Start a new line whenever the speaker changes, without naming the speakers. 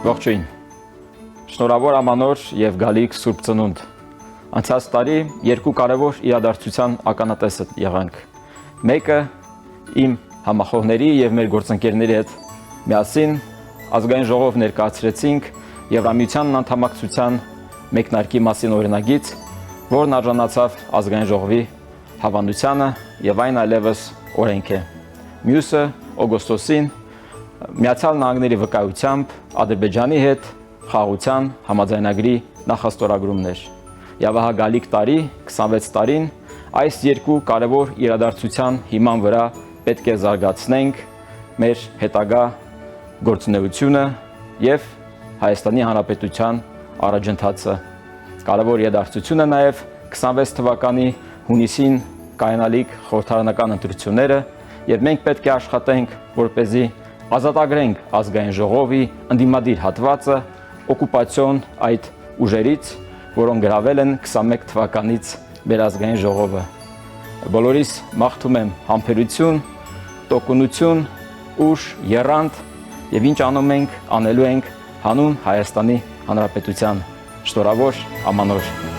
Ողջույն։ Շնորհավոր ամանոր եւ գալիք Սուրբ Ծնունդ։ Անցած տարի երկու կարևոր իրադարձության ականատես եղանք։ Մեկը իմ համախոհների եւ մեր գործընկերների հետ միասին ազգային ժողով ներկայացրեցինք Եվրամիության անդամակցության մեկնարկի մասին օրինագիծ, որն արժանացավ ազգային ժողովի հավանությանը եւ այն այլևս օրենք է։ Մյուսը օգոստոսին Միացյալ Նահանգների վկայությամբ Ադրբեջանի հետ խաղաղության համաձայնագրի նախաստորագրումն էր։ Եվ ահա գալիք տարի, 26 տարին, այս երկու կարևոր իրադարձության հիման վրա պետք է զարգացնենք մեր հետագա գործունեությունը եւ Հայաստանի Հանրապետության առաջընթացը։ Կարևոր իրադարձությունը նաեւ 26 թվականի հունիսին կայանալիք խորհրդարանական ընտրությունները եւ մենք պետք է աշխատենք, որպեսզի ազատագրենք ազգային ժողովի ընդդիմադիր հատվածը օկուպացիոն այդ ուժերից, որոնք գրավել են 21 թվականից մեր ազգային ժողովը։ Բոլորիս մաղթում եմ համբերություն, տոկունություն, ուժ, եռանդ եւ ինչ անում ենք, անելու ենք հանուն Հայաստանի Հանրապետության։ Շնորհավոր ամանոր։